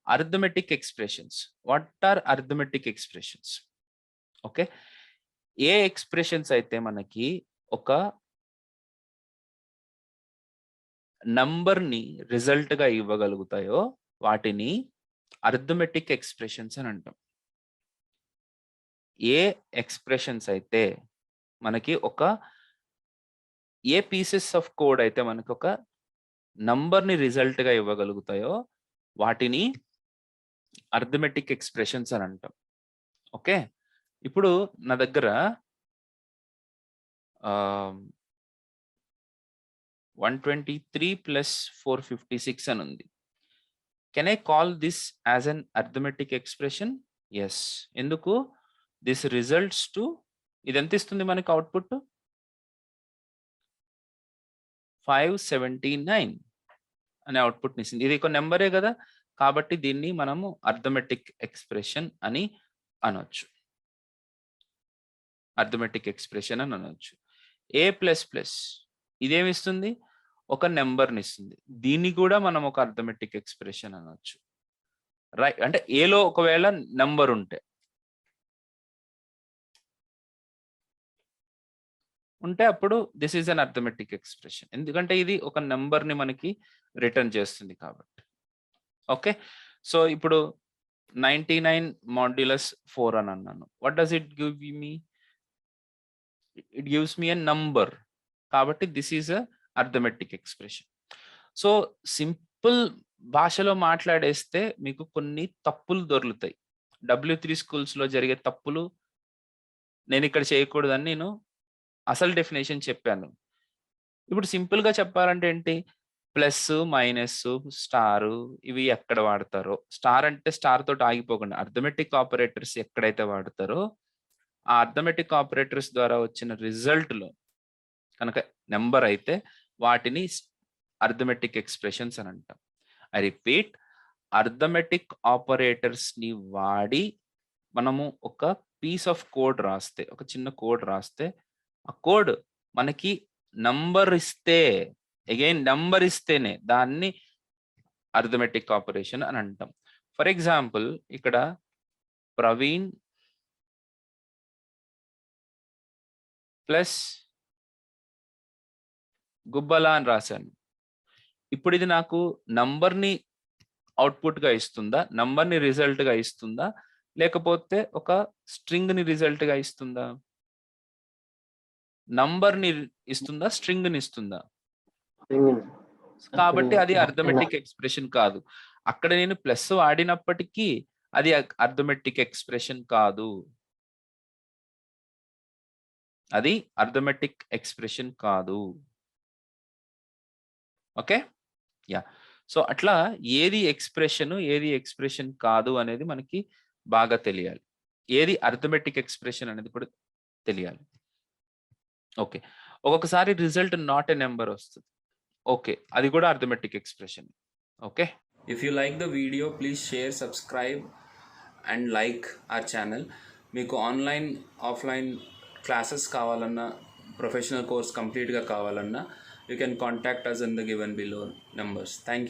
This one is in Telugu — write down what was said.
Arithmetic expressions. What are arithmetic expressions? Okay, ఏ ఎక్స్ప్రెషన్స్ అయితే మనకి ఒక నంబర్ని రిజల్ట్గా ఇవ్వగలుగుతాయో వాటిని అర్థమెటిక్ ఎక్స్ప్రెషన్స్ అని అంటాం. ఏ ఎక్స్ప్రెషన్స్ అయితే మనకి ఏ పీసెస్ ఆఫ్ కోడ్ అయితే మనకి ఒక నంబర్ని రిజల్ట్గా ఇవ్వగలుగుతాయో వాటిని అర్థమెటిక్ ఎక్స్ప్రెషన్స్ అని అంటాం. ఓకే, ఇప్పుడు నా దగ్గర 123 + 456 అని ఉంది. Can I call this as an arithmetic expression? Yes. ఎందుకు? దిస్ రిజల్ట్స్ టు, ఇది ఎంత ఇస్తుంది మనకి అవుట్పుట్? 579 అనే అవుట్పుట్ని ఇస్తుంది. ఇది ఒక నెంబరే కదా, కాబట్టి దీన్ని మనము అర్థమెటిక్ ఎక్స్ప్రెషన్ అని అనొచ్చు. అర్థమెటిక్ ఎక్స్ప్రెషన్ అని అనొచ్చు. A++ ఇదేమిస్తుంది? ఒక నెంబర్ని ఇస్తుంది. దీన్ని కూడా మనం ఒక అర్థమెటిక్ ఎక్స్ప్రెషన్ అనొచ్చు. రైట్, అంటే ఏలో ఒకవేళ నెంబర్ ఉంటే అప్పుడు this is an arithmetic expression. ఎందుకంటే ఇది ఒక నెంబర్ని మనకి రిటర్న్ చేస్తుంది కాబట్టి. ఓకే, సో ఇప్పుడు 99 మాడ్యులస్ 4 అని అన్నాను. What does it give me? It gives me a number, కాబట్టి this is a arithmetic expression. So simple భాషలో మాట్లాడేస్తే మీకు కొన్ని తప్పులు దొరుకుతాయి. W3 స్కూల్స్లో జరిగే తప్పులు నేను ఇక్కడ చేయకూడదని నేను అసలు డెఫినేషన్ చెప్పాను. ఇప్పుడు సింపుల్గా చెప్పాలంటే ఏంటి? ప్లస్, మైనస్, స్టారు ఇవి ఎక్కడ వాడతారో, స్టార్ అంటే స్టార్ తోటి ఆగిపోకుండా అర్థమెటిక్ ఆపరేటర్స్ ఎక్కడైతే వాడతారో ఆ అర్థమెటిక్ ఆపరేటర్స్ ద్వారా వచ్చిన రిజల్ట్లో కనుక నెంబర్ అయితే వాటిని అర్థమెటిక్ ఎక్స్ప్రెషన్స్ అని అంటాం. ఐ రిపీట్, అర్థమెటిక్ ఆపరేటర్స్ని వాడి మనము ఒక పీస్ ఆఫ్ కోడ్ రాస్తే, ఒక చిన్న కోడ్ రాస్తే, ఆ కోడ్ మనకి నంబర్ ఇస్తే, అగైన్ నంబర్ ఇస్తేనే దాన్ని అర్థమెటిక్ ఆపరేషన్ అని అంటాం. ఫర్ ఎగ్జాంపుల్ ఇక్కడ ప్రవీణ్ ప్లస్ గుబ్బల అని రాశాను. ఇప్పుడు ఇది నాకు నంబర్ని అవుట్పుట్గా ఇస్తుందా, నంబర్ని రిజల్ట్గా ఇస్తుందా, లేకపోతే ఒక స్ట్రింగ్ని రిజల్ట్గా ఇస్తుందా? నంబర్ని ఇస్తుందా, స్ట్రింగ్ని ఇస్తుందా? కాబట్టి అది అర్థమెటిక్ ఎక్స్ప్రెషన్ కాదు. అక్కడ నేను ప్లస్ వాడినప్పటికీ అది అర్థమెటిక్ ఎక్స్ప్రెషన్ కాదు. అది అర్థమెటిక్ ఎక్స్ప్రెషన్ కాదు. Okay, yeah. సో అట్లా ఏది ఎక్స్ప్రెషన్ కాదు అనేది మనకి బాగా తెలియాలి. ఏది అర్థమెటిక్ ఎక్స్ప్రెషన్ అనేది కూడా తెలియాలి. ఓకే, ఒక్కొక్కసారి రిజల్ట్ నాట్ ఎ నెంబర్ వస్తుంది. ఓకే, అది కూడా arithmetic expression. Okay, if you like the video please share, subscribe and like our channel. మీకు ఆన్లైన్, ఆఫ్లైన్ క్లాసెస్ కావాలన్నా, ప్రొఫెషనల్ కోర్స్ కంప్లీట్గా కావాలన్నా, you can contact us in the given below numbers. Thank you.